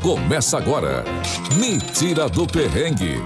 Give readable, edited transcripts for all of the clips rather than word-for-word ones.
Começa agora. Me Tira do Perrengue.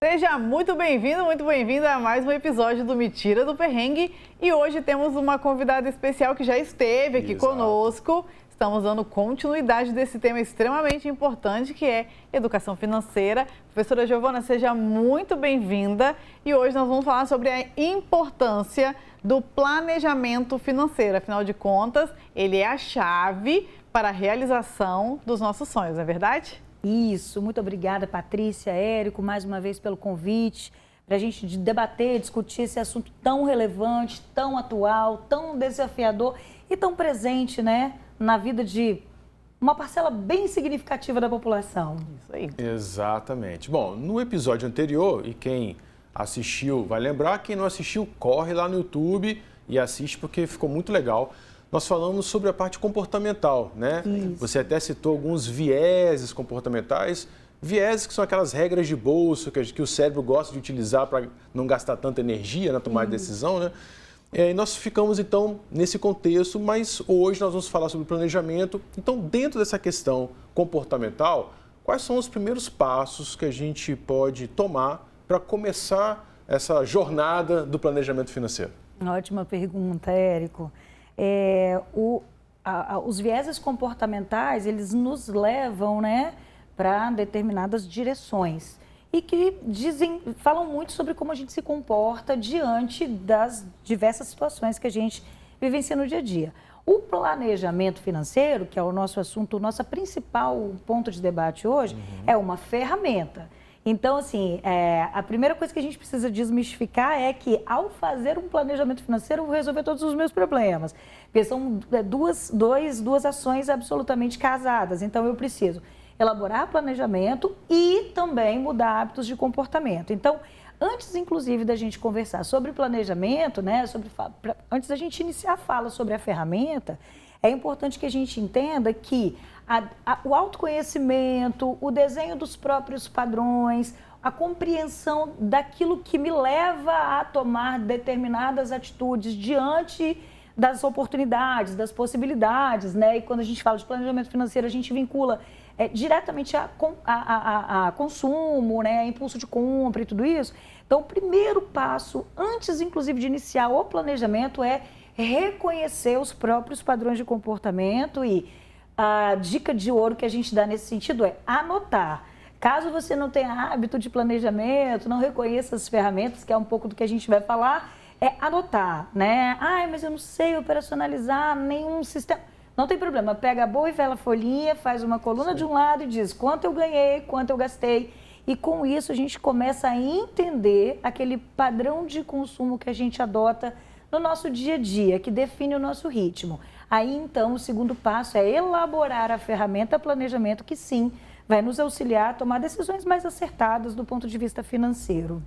Seja muito bem-vindo, muito bem-vinda a mais um episódio do Me Tira do Perrengue. E hoje temos uma convidada especial que já esteve aqui conosco. Estamos dando continuidade desse tema extremamente importante que é educação financeira. Professora Giovana, seja muito bem-vinda. E hoje nós vamos falar sobre a importância do planejamento financeiro. Afinal de contas, ele é a chave para a realização dos nossos sonhos, não é verdade? Isso, muito obrigada, Patrícia, Érico, mais uma vez pelo convite, para a gente debater, discutir esse assunto tão relevante, tão atual, tão desafiador e tão presente, né, na vida de uma parcela bem significativa da população. Isso aí. Exatamente. Bom, no episódio anterior, e quem assistiu vai lembrar, quem não assistiu, corre lá no YouTube e assiste porque ficou muito legal. Nós falamos sobre a parte comportamental, né? Isso. Você até citou alguns vieses comportamentais. Vieses que são aquelas regras de bolso que o cérebro gosta de utilizar para não gastar tanta energia na tomada de decisão, né? E nós ficamos, então, nesse contexto, mas hoje nós vamos falar sobre planejamento. Então, dentro dessa questão comportamental, quais são os primeiros passos que a gente pode tomar para começar essa jornada do planejamento financeiro? Ótima pergunta, Érico. Os vieses comportamentais, eles nos levam, né, para determinadas direções e que falam muito sobre como a gente se comporta diante das diversas situações que a gente vivencia no dia a dia. O planejamento financeiro, que é o nosso assunto, o nosso principal ponto de debate hoje, é uma ferramenta. Então, assim, a primeira coisa que a gente precisa desmistificar é que, ao fazer um planejamento financeiro, eu vou resolver todos os meus problemas. Porque são duas ações absolutamente casadas. Então, eu preciso elaborar planejamento e também mudar hábitos de comportamento. Então, antes, inclusive, da gente conversar sobre planejamento, né, antes da gente iniciar a fala sobre a ferramenta, é importante que a gente entenda que o autoconhecimento, o desenho dos próprios padrões, a compreensão daquilo que me leva a tomar determinadas atitudes diante das oportunidades, das possibilidades, né? E quando a gente fala de planejamento financeiro, a gente vincula diretamente a consumo, né? A impulso de compra e tudo isso. Então, o primeiro passo, antes, inclusive, de iniciar o planejamento, é reconhecer os próprios padrões de comportamento e a dica de ouro que a gente dá nesse sentido é anotar. Caso você não tenha hábito de planejamento, não reconheça as ferramentas, que é um pouco do que a gente vai falar, é anotar, né? Mas eu não sei operacionalizar nenhum sistema. Não tem problema, pega a boa e velha folhinha, faz uma coluna de um lado e diz quanto eu ganhei, quanto eu gastei. E com isso a gente começa a entender aquele padrão de consumo que a gente adota no nosso dia a dia, que define o nosso ritmo. Aí, então, o segundo passo é elaborar a ferramenta planejamento, que sim, vai nos auxiliar a tomar decisões mais acertadas do ponto de vista financeiro.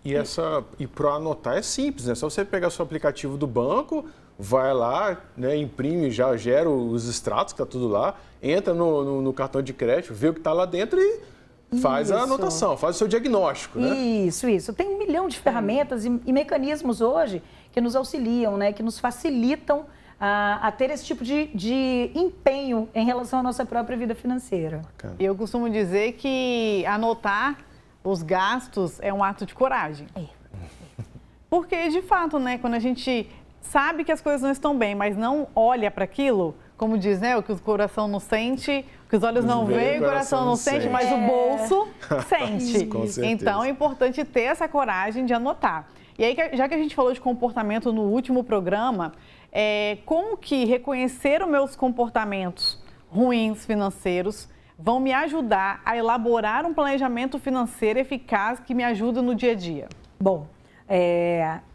E para anotar é simples, né? Só você pegar seu aplicativo do banco, vai lá, né, imprime, já gera os extratos, que está tudo lá, entra no cartão de crédito, vê o que está lá dentro e faz a anotação, faz o seu diagnóstico, né? Isso. Tem 1 milhão de ferramentas e mecanismos hoje que nos auxiliam, né, que nos facilitam a ter esse tipo de empenho em relação à nossa própria vida financeira. Bacana. Eu costumo dizer que anotar os gastos é um ato de coragem. Porque, de fato, né, quando a gente sabe que as coisas não estão bem, mas não olha para aquilo, como diz, né, o que o coração não sente, o que os olhos não veem, o coração não sente, mas o bolso sente. Com certeza. Então, é importante ter essa coragem de anotar. E aí, já que a gente falou de comportamento no último programa, como que reconhecer os meus comportamentos ruins financeiros vão me ajudar a elaborar um planejamento financeiro eficaz que me ajude no dia a dia? Bom,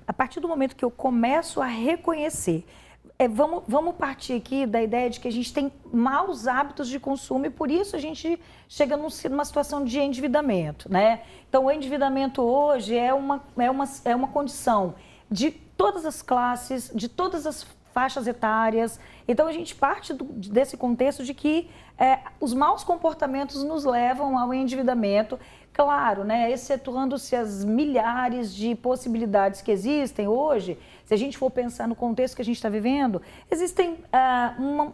a partir do momento que eu começo a reconhecer, vamos partir aqui da ideia de que a gente tem maus hábitos de consumo e por isso a gente chega numa situação de endividamento, né? Então, o endividamento hoje é uma condição de todas as classes, de todas as faixas etárias. Então, a gente parte desse contexto de que os maus comportamentos nos levam ao endividamento. Claro, né, excetuando-se as milhares de possibilidades que existem hoje, se a gente for pensar no contexto que a gente está vivendo, existem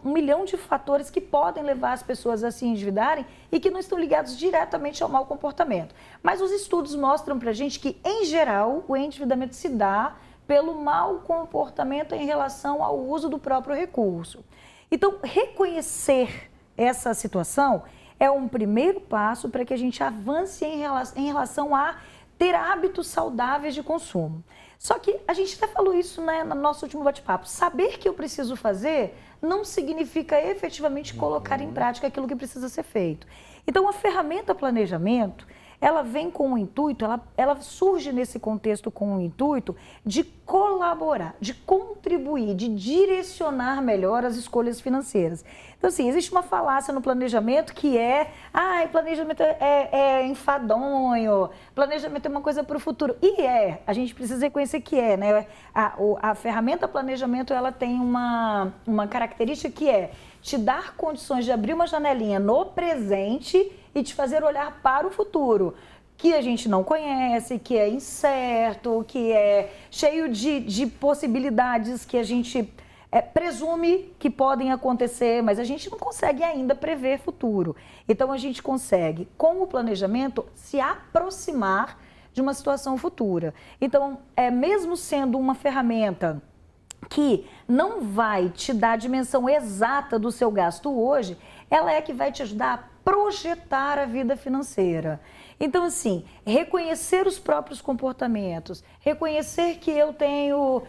1 milhão de fatores que podem levar as pessoas a se endividarem e que não estão ligados diretamente ao mau comportamento. Mas os estudos mostram para a gente que, em geral, o endividamento se dá pelo mau comportamento em relação ao uso do próprio recurso. Então, reconhecer essa situação é um primeiro passo para que a gente avance em relação a ter hábitos saudáveis de consumo. Só que a gente até falou isso, né, no nosso último bate-papo. Saber que eu preciso fazer não significa efetivamente colocar em prática aquilo que precisa ser feito. Então, a ferramenta planejamento, ela vem com o intuito, ela surge nesse contexto com o intuito de colaborar, de contribuir, de direcionar melhor as escolhas financeiras. Então, assim, existe uma falácia no planejamento que planejamento é enfadonho, planejamento é uma coisa para o futuro. E a gente precisa reconhecer que né? A ferramenta planejamento, ela tem uma característica que é te dar condições de abrir uma janelinha no presente e te fazer olhar para o futuro, que a gente não conhece, que é incerto, que é cheio de possibilidades que a gente presume que podem acontecer, mas a gente não consegue ainda prever futuro. Então, a gente consegue, com o planejamento, se aproximar de uma situação futura. Então, mesmo sendo uma ferramenta que não vai te dar a dimensão exata do seu gasto hoje, ela é que vai te ajudar a projetar a vida financeira. Então, assim, reconhecer os próprios comportamentos, reconhecer que eu tenho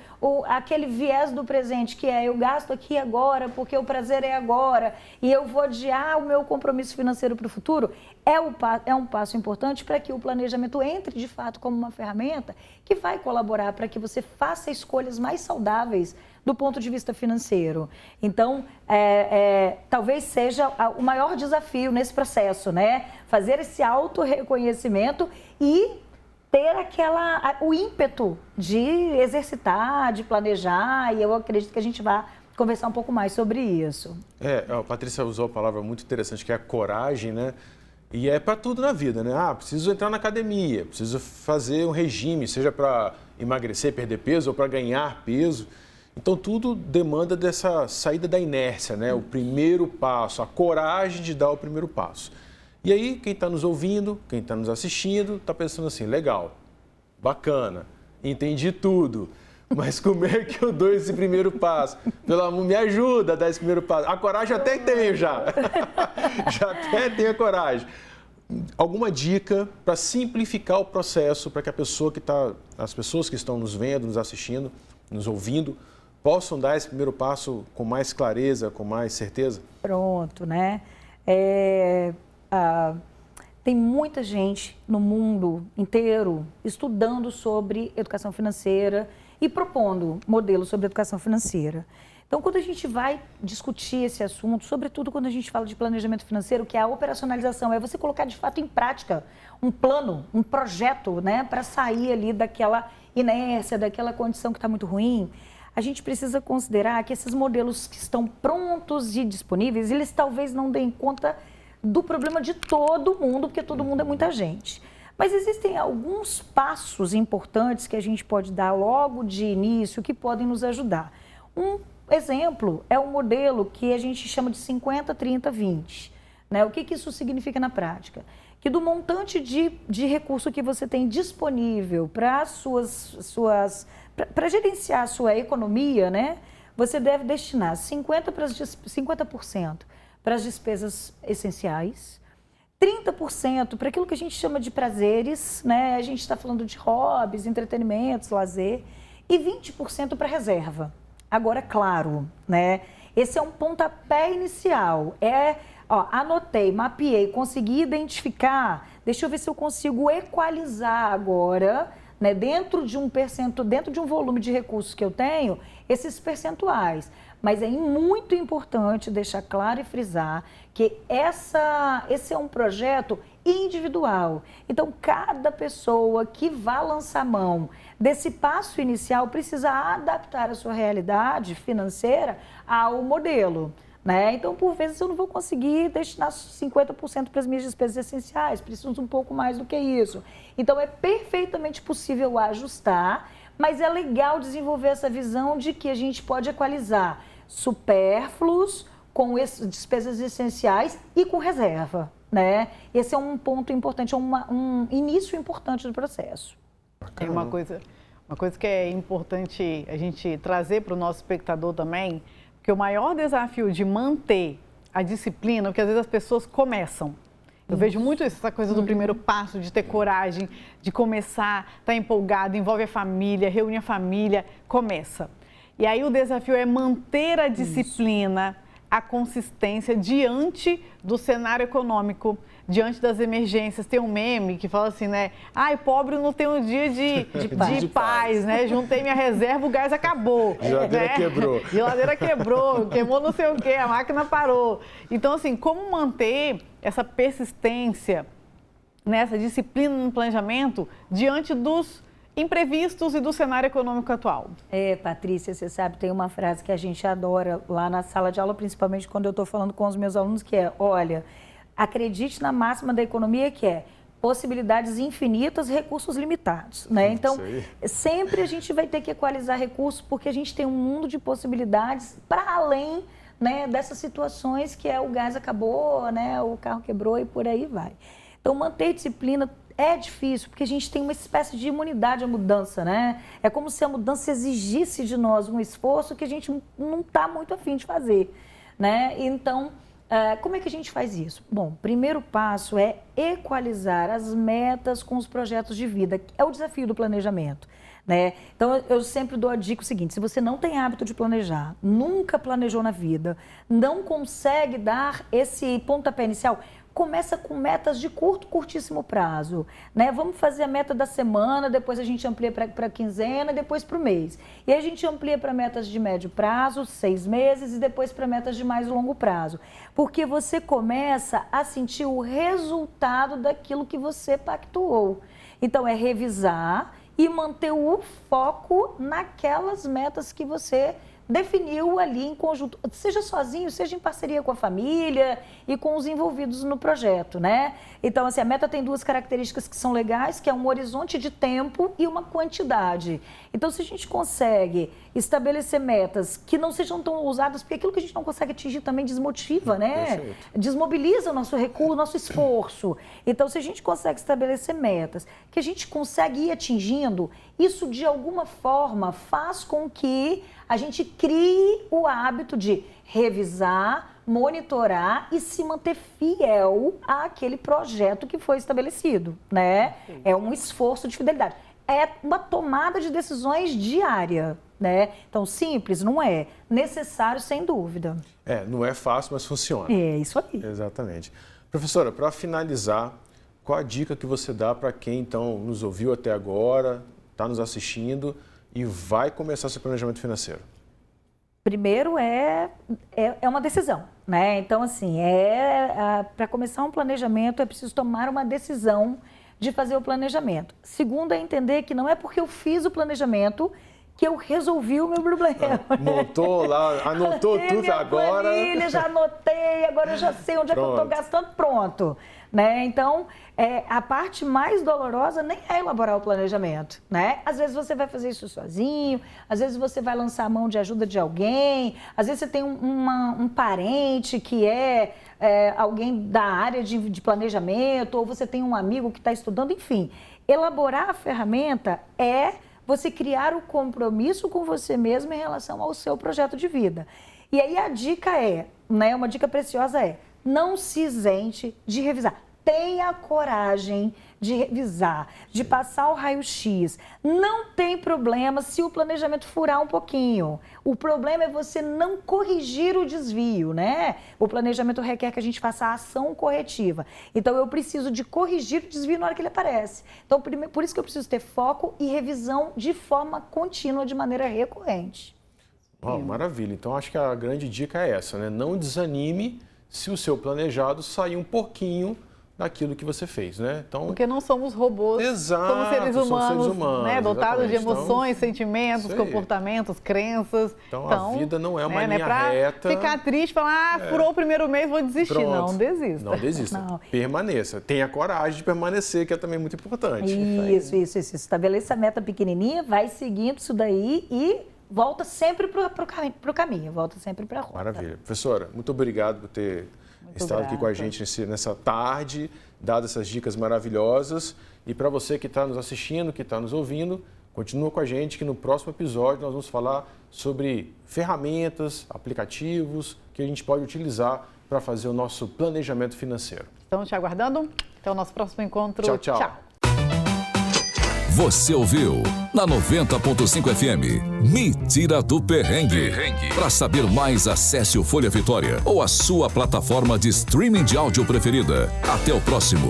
aquele viés do presente, que eu gasto aqui agora porque o prazer é agora e eu vou adiar o meu compromisso financeiro para o futuro, é um passo importante para que o planejamento entre de fato como uma ferramenta que vai colaborar para que você faça escolhas mais saudáveis do ponto de vista financeiro. Então, talvez seja o maior desafio nesse processo, né? Fazer esse autorreconhecimento e ter o ímpeto de exercitar, de planejar, e eu acredito que a gente vai conversar um pouco mais sobre isso. A Patrícia usou uma palavra muito interessante, que é a coragem, né? E é para tudo na vida, né? Preciso entrar na academia, preciso fazer um regime, seja para emagrecer, perder peso ou para ganhar peso. Então, tudo demanda dessa saída da inércia, né? O primeiro passo, a coragem de dar o primeiro passo. E aí, quem está nos ouvindo, quem está nos assistindo, está pensando assim, legal, bacana, entendi tudo, mas como é que eu dou esse primeiro passo? Pelo amor, me ajuda a dar esse primeiro passo. A coragem até tenho já, já até tenho a coragem. Alguma dica para simplificar o processo, para que as pessoas que estão nos vendo, nos assistindo, nos ouvindo, possam dar esse primeiro passo com mais clareza, com mais certeza? Pronto, né? Tem muita gente no mundo inteiro estudando sobre educação financeira e propondo modelos sobre educação financeira. Então, quando a gente vai discutir esse assunto, sobretudo quando a gente fala de planejamento financeiro, que é a operacionalização, é você colocar de fato em prática um plano, um projeto, né, para sair ali daquela inércia, daquela condição que está muito ruim, a gente precisa considerar que esses modelos que estão prontos e disponíveis, eles talvez não deem conta do problema de todo mundo, porque todo mundo é muita gente. Mas existem alguns passos importantes que a gente pode dar logo de início que podem nos ajudar. Um exemplo é o modelo que a gente chama de 50, 30, 20. Né? O que isso significa na prática? Que do montante de recurso que você tem disponível para para gerenciar a sua economia, né? Você deve destinar 50% para as despesas essenciais, 30% para aquilo que a gente chama de prazeres, né? A gente está falando de hobbies, entretenimentos, lazer, e 20% para reserva. Agora, claro, né? Esse é um pontapé inicial. Anotei, mapeei, consegui identificar. Deixa eu ver se eu consigo equalizar agora, né? Dentro de um volume de recursos que eu tenho, esses percentuais. Mas é muito importante deixar claro e frisar que esse é um projeto individual. Então, cada pessoa que vá lançar mão desse passo inicial precisa adaptar a sua realidade financeira ao modelo. Né? Então, por vezes, eu não vou conseguir destinar 50% para as minhas despesas essenciais, preciso um pouco mais do que isso. Então, é perfeitamente possível ajustar, mas é legal desenvolver essa visão de que a gente pode equalizar supérfluos com despesas essenciais e com reserva. Né? Esse é um ponto importante, é um início importante do processo. Tem uma coisa que é importante a gente trazer para o nosso espectador também, que o maior desafio de manter a disciplina, porque às vezes as pessoas começam. Eu vejo muito isso, essa coisa do primeiro passo, de ter coragem, de começar, estar empolgado, envolve a família, reúne a família, começa. E aí o desafio é manter a disciplina, a consistência diante do cenário econômico, diante das emergências. Tem um meme que fala assim, né? Ai, pobre não tem um dia de paz, né? Juntei minha reserva, o gás acabou. Geladeira quebrou. Geladeira quebrou, queimou não sei o quê, a máquina parou. Então, assim, como manter essa persistência, né, essa disciplina no planejamento diante dos imprevistos e do cenário econômico atual? Patrícia, você sabe, tem uma frase que a gente adora lá na sala de aula, principalmente quando eu estou falando com os meus alunos, que é, olha, acredite na máxima da economia, que é possibilidades infinitas, recursos limitados, né? Então, sempre a gente vai ter que equalizar recursos, porque a gente tem um mundo de possibilidades para além, né, dessas situações que é o gás acabou, né, o carro quebrou e por aí vai. Então, manter disciplina é difícil, porque a gente tem uma espécie de imunidade à mudança, né? É como se a mudança exigisse de nós um esforço que a gente não está muito afim de fazer, né? Então, como é que a gente faz isso? Bom, o primeiro passo é equalizar as metas com os projetos de vida, que é o desafio do planejamento, né? Então, eu sempre dou a dica o seguinte, se você não tem hábito de planejar, nunca planejou na vida, não consegue dar esse pontapé inicial, começa com metas de curtíssimo prazo, né? Vamos fazer a meta da semana, depois a gente amplia para a quinzena, depois para o mês. E aí a gente amplia para metas de médio prazo, 6 meses, e depois para metas de mais longo prazo. Porque você começa a sentir o resultado daquilo que você pactuou. Então, é revisar e manter o foco naquelas metas que você definiu ali em conjunto, seja sozinho, seja em parceria com a família e com os envolvidos no projeto, né? Então, assim, a meta tem duas características que são legais, que é um horizonte de tempo e uma quantidade. Então, se a gente consegue estabelecer metas que não sejam tão ousadas, porque aquilo que a gente não consegue atingir também desmotiva, né? Perfeito. Desmobiliza o nosso recurso, o nosso esforço. Então, se a gente consegue estabelecer metas que a gente consegue ir atingindo, isso de alguma forma faz com que a gente crie o hábito de revisar, monitorar e se manter fiel àquele projeto que foi estabelecido, né? É um esforço de fidelidade. É uma tomada de decisões diária, né? Então, simples não é, necessário sem dúvida. Não é fácil, mas funciona. É isso aí. Exatamente. Professora, para finalizar, qual a dica que você dá para quem, então, nos ouviu até agora, está nos assistindo e vai começar seu planejamento financeiro? Primeiro é uma decisão, né? Então, assim, para começar um planejamento é preciso tomar uma decisão de fazer o planejamento. Segundo é entender que não é porque eu fiz o planejamento que eu resolvi o meu problema. Montou lá, anotou tudo agora. Planilha, já anotei, agora eu já sei onde é que eu estou gastando, pronto. Né? Então, a parte mais dolorosa nem é elaborar o planejamento, né? Às vezes você vai fazer isso sozinho, às vezes você vai lançar a mão de ajuda de alguém, às vezes você tem um parente que é alguém da área de planejamento, ou você tem um amigo que está estudando, enfim. Elaborar a ferramenta é você criar o compromisso com você mesmo em relação ao seu projeto de vida. E aí a dica né, uma dica preciosa não se isente de revisar. Tenha coragem de revisar, de passar o raio-x. Não tem problema se o planejamento furar um pouquinho. O problema é você não corrigir o desvio, né? O planejamento requer que a gente faça a ação corretiva. Então, eu preciso de corrigir o desvio na hora que ele aparece. Então, por isso que eu preciso ter foco e revisão de forma contínua, de maneira recorrente. Maravilha. Então, acho que a grande dica é essa, né? Não desanime se o seu planejado sair um pouquinho daquilo que você fez, né? Então, porque não somos robôs, exato, somos seres humanos, né? Dotados de emoções, sentimentos, comportamentos, crenças. Então, a vida não é uma linha reta. Ficar triste, falar, furou o primeiro mês, vou desistir. Pronto. Não desista. Não desista. Não. Permaneça. Tenha coragem de permanecer, que é também muito importante. Isso. Estabeleça a meta pequenininha, vai seguindo isso daí e volta sempre pro caminho, volta sempre para a rota. Maravilha. Professora, muito obrigado por ter estado aqui com a gente nessa tarde, dado essas dicas maravilhosas. E para você que está nos assistindo, que está nos ouvindo, continua com a gente que no próximo episódio nós vamos falar sobre ferramentas, aplicativos que a gente pode utilizar para fazer o nosso planejamento financeiro. Estamos te aguardando. Até o nosso próximo encontro. Tchau. Você ouviu na 90.5 FM, Me Tira do Perrengue. Para saber mais, acesse o Folha Vitória ou a sua plataforma de streaming de áudio preferida. Até o próximo.